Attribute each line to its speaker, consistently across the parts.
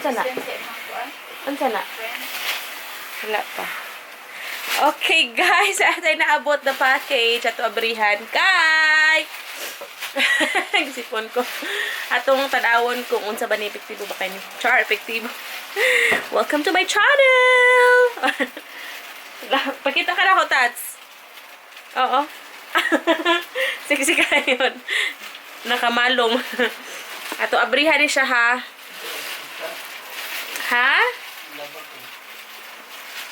Speaker 1: Unsa na? Unsa na? Wala pa. Okay, guys. Atay naabot na package. Ato abrihan. Kay! Gisipon ko. Atong tanawon kung unsa ba ni epektibo ba kayo ni? Char, epektibo. Welcome to my channel! Pakita ka na ako, Tats. Oo. Siksi ka yun. Nakamalong. Ato abrihan ni siya, ha? Ha?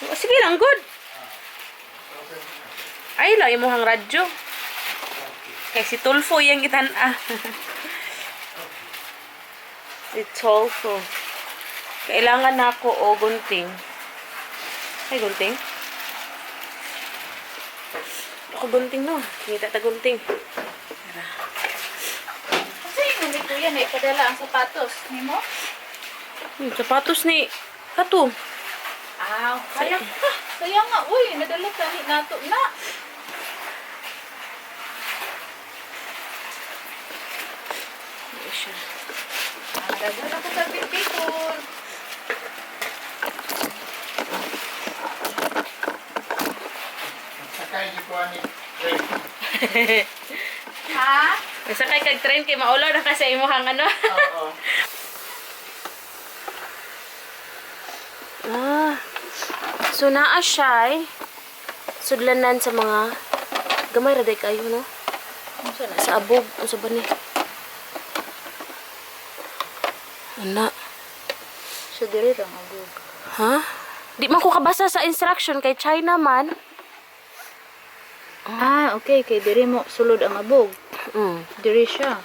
Speaker 1: Oh, sige lang, good. Ay, lang yung muhang radyo. Kaya si Tulfo yung itan, Si Tulfo. Kailangan na ako o gunting. Ay, gunting? Ako gunting, no? Kita ta gunting. Tara.
Speaker 2: Kasi yung nito yan eh, padala ang sapatos. Ni mo?
Speaker 1: Sapatos ni Kato.
Speaker 2: Kaya nga, uy, nadala ka ni nato na.
Speaker 1: Ayan siya.
Speaker 2: Nadala ko sa people.
Speaker 3: Sakay di ko ani train.
Speaker 2: Ha?
Speaker 1: Masakay kag train kay maulaw na kasi imuhang ano.
Speaker 3: Oo.
Speaker 1: So naa siya sudlanan sa mga gamay ra day kayo, no?
Speaker 2: Unsa na?
Speaker 1: Sa abog, unsa ba ni? Ana,
Speaker 2: So diri ra abog.
Speaker 1: ha? Di man ko kabasa sa instruction kay China man.
Speaker 2: Okay, kay diri mo sulod ang abog. Diri siya.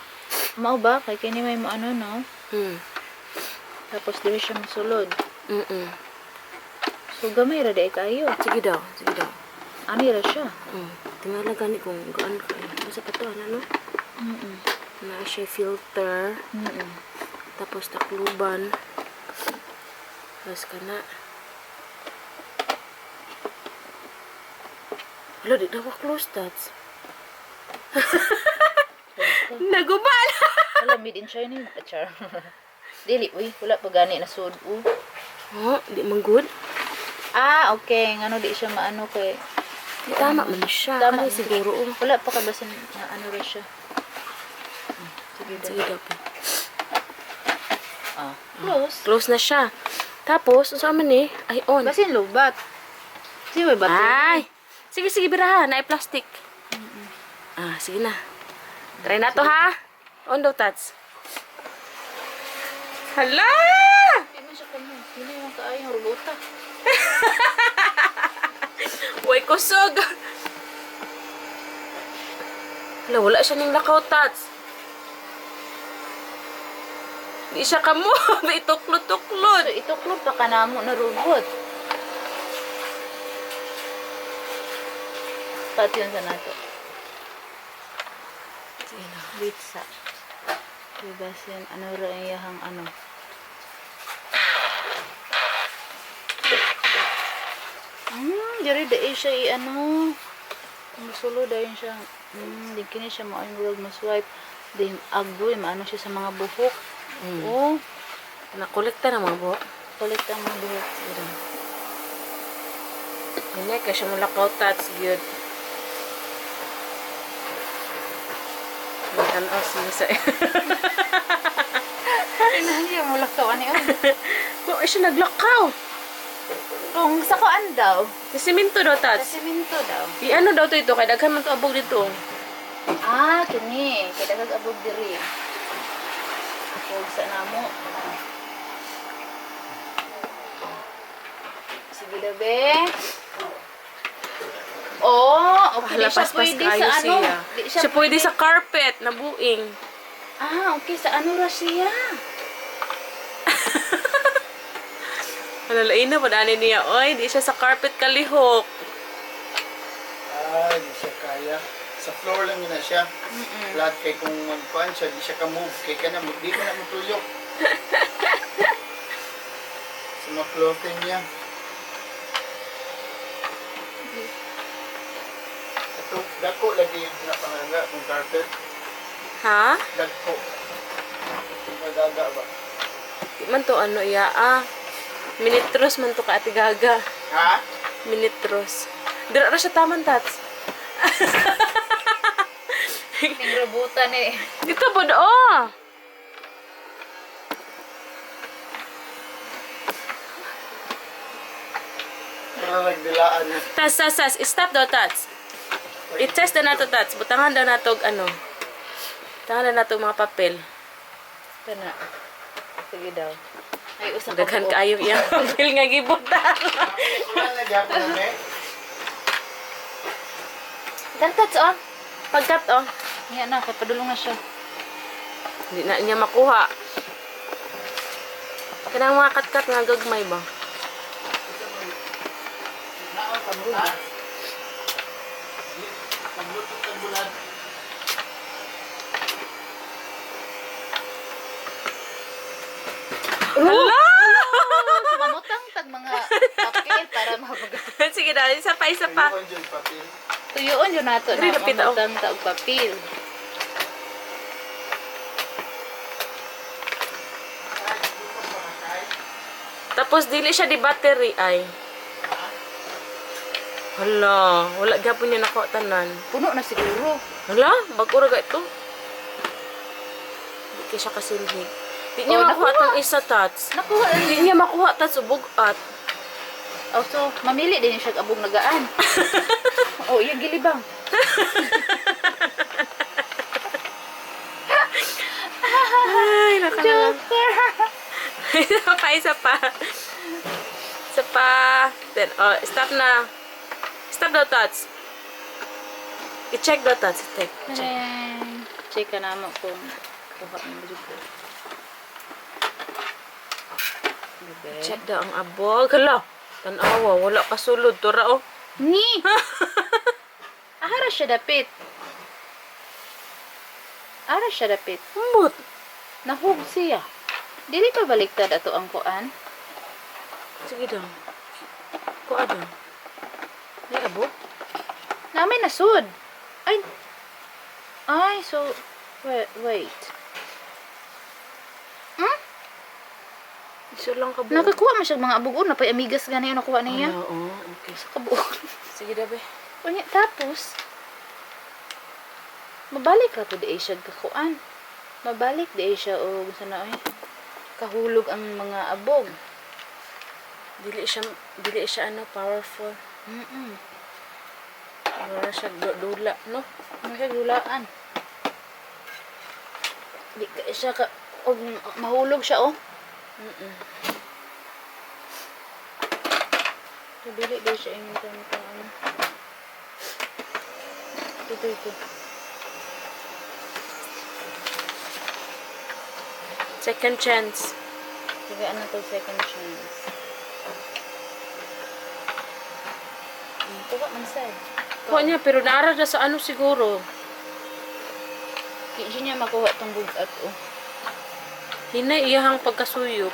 Speaker 2: Mao ba kay kini may mo ano no? Tapos diri siya mosulod. So gamay ra day kayo.
Speaker 1: Sige daw, sige daw.
Speaker 2: Ani ra siya.
Speaker 1: Tingala gani kung gaan ka. Basta pa to, ano? Na siya filter. Tapos takluban. Tapos ka na. Hala, di daw close tats. Nagubal!
Speaker 2: Wala made in China yung pachar. Dili, uy, wala pa gani na sud.
Speaker 1: Oh, di man good.
Speaker 2: Okay, ngano di siya maano kay
Speaker 1: Di tama man siya.
Speaker 2: Tama
Speaker 1: Ano
Speaker 2: man.
Speaker 1: siguro.
Speaker 2: wala pa kabasin na ano ra siya. Sige
Speaker 1: Sige daw po.
Speaker 2: Close.
Speaker 1: Close na siya. Tapos, saan man eh? Ay, on.
Speaker 2: Basin lubat. Sige, may battery.
Speaker 1: Ay! Sige, sige, birahan. Ay, plastic. Sige na. Try na to, ha? On daw, Tats. Hala!
Speaker 2: Hindi man siya kamo. Hindi naman kaayang robota.
Speaker 1: Uy, kusog! Hala, wala siya ning lakaw, Tats. Di siya kamo. May tuklod-tuklod.
Speaker 2: So, ituklod pa ka na mo na robot. Pati yun sa nato.
Speaker 1: Sige na.
Speaker 2: Bitsa. Basin, ano ra ang iyahang ano. Diri dai siya i-ano. Musulo dahil siya. Di kini siya mo ang maswipe. Di agboy, maano siya sa mga buhok. Oh,
Speaker 1: Nakolekta na mga buhok.
Speaker 2: kulit ang mga buhok.
Speaker 1: Hindi, kasi mo lakaw, Tats. Good. May tanaw siya.
Speaker 2: Hindi mo lakaw ani oh.
Speaker 1: Oh, ay siya naglakaw.
Speaker 2: Kung sa kuan daw,
Speaker 1: Sa simento daw,
Speaker 2: sa
Speaker 1: Tats.
Speaker 2: semento daw.
Speaker 1: I-ano daw to ito? Kaya daghan man to abog dito.
Speaker 2: Kini, kay dagag abog diri. Abog sa namo. Sige dabe. Okay, di siya
Speaker 1: Paspas
Speaker 2: pwede
Speaker 1: kayo
Speaker 2: sa ano.
Speaker 1: siya.
Speaker 2: Di
Speaker 1: Siya pwede sa carpet na buing.
Speaker 2: Okay, sa ano ra siya?
Speaker 1: Malalain na, padaanin niya. Oy, di siya sa carpet kalihok.
Speaker 3: Di siya kaya. Sa floor lang yun na siya. Flat kay kung magkuhan siya, di siya ka-move. Kay ka na, di ka na matuyok. Sa mga clothing niya. Ito, dako lagi na panganga kung carpet.
Speaker 1: Ha?
Speaker 3: Dagko. Magaga ba?
Speaker 1: Di man to ano iya Minitros man to ka Ate Gaga.
Speaker 3: Ha?
Speaker 1: Minitros. Dira ra siya taman tats.
Speaker 2: Ning rebutan eh.
Speaker 1: Dito po oh.
Speaker 3: Para nagdilaan na.
Speaker 1: Tas. Stop daw, tats. I-test na nato, tats. Butangan daw nato, ano. Butangan na nato mga papel.
Speaker 2: Kana. Sige daw. Ay usa ka
Speaker 1: Daghan
Speaker 2: buok.
Speaker 1: kaayo iyang papel nga gibutan.
Speaker 3: Wala na gyapon na me.
Speaker 1: Dan, tats, oh. Pagkat, oh.
Speaker 2: Yan na, kay padulong na siya.
Speaker 1: Hindi na niya makuha. Kanang mga kat-kat nga gagmay ba?
Speaker 3: Naon pa mo ta. Paglutot ng bulan.
Speaker 1: Hala!
Speaker 2: Mamutang tag mga papel para mabag.
Speaker 1: Sige na, isa pa.
Speaker 3: Ayun dyan papel.
Speaker 2: Tuyoon yun nato
Speaker 1: Dili,
Speaker 2: na
Speaker 1: lapit, oh.
Speaker 2: mamutang tag papel.
Speaker 1: Tapos dili siya di battery ay. Hala, wala gyapon niya nako tanan.
Speaker 2: Puno na siguro.
Speaker 1: Hala, bago ra ito. Di kay siya kasilhig. Di niya
Speaker 2: Oh,
Speaker 1: makuha
Speaker 2: nakuha.
Speaker 1: tang isa tats.
Speaker 2: Nakuha na
Speaker 1: Di niya makuha tats ubugat.
Speaker 2: Oh, so, mamili din siya abong nagaan. Oh, iya gilibang.
Speaker 1: Ay, nakalalang. Isa pa. Isa pa. Then, oh, stop na. Stop daw tats. I-check daw tats. Check.
Speaker 2: Check ka naman kung kuha ng dito.
Speaker 1: Check daw ang abog. Hala, tanawa. Wala kasulod. Tura, oh.
Speaker 2: Ni! Ahara siya dapit. Ahara siya dapit.
Speaker 1: Humot.
Speaker 2: Nahug siya. Dili pa baliktad ato ang kuan.
Speaker 1: Sige daw. Kuha daw. Ay, abog.
Speaker 2: Namin nasud. Ay, so, wait. Hmm?
Speaker 1: Iso lang ka
Speaker 2: Nakakuha man siya mga abog. Napay amigas gani yung nakuha niya.
Speaker 1: Oo, okay.
Speaker 2: Sa kabuok.
Speaker 1: Sige daw, be.
Speaker 2: Unya, tapos, mabalik ka po di siya kakuan. Mabalik di siya o gusto na kahulog ang mga abog.
Speaker 1: Dili siya ano, powerful. Wala siya dula, no?
Speaker 2: Ano siya gulaan. Di ka siya ka, o mahulog siya o. So, dili di siya yung ano. Ito.
Speaker 1: Second chance.
Speaker 2: Sige, ano to second chance. Tuwa man sad.
Speaker 1: Kuha niya, pero naara na sa ano siguro.
Speaker 2: Di niya makuha tong bugat o.
Speaker 1: Hinay iyahang pagkasuyok.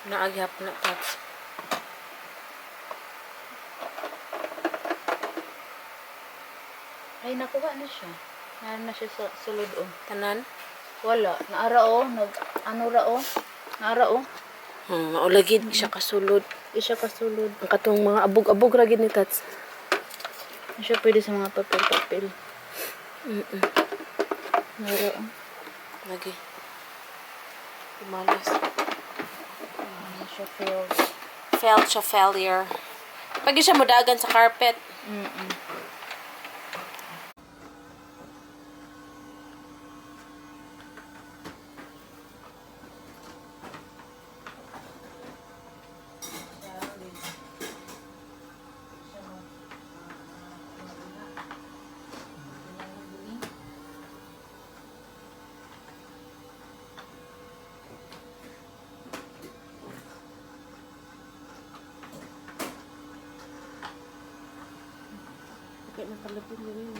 Speaker 1: Naagyap na tats.
Speaker 2: Ay, nakuha na siya. Naara na siya sa sulod o.
Speaker 1: Tanan.
Speaker 2: Wala. Naara o. Ano ra o. Naara o.
Speaker 1: Maulagid siya kasulod.
Speaker 2: Di siya kasulod.
Speaker 1: Ang katong mga abog-abog ragid ni tats.
Speaker 2: Di siya pwede sa mga papel-papel. Naara o.
Speaker 1: Lagi. Malas.
Speaker 2: Ano siya feel.
Speaker 1: Felt siya failure. Pag siya mudagan sa carpet. Kaya napalapin mo yun.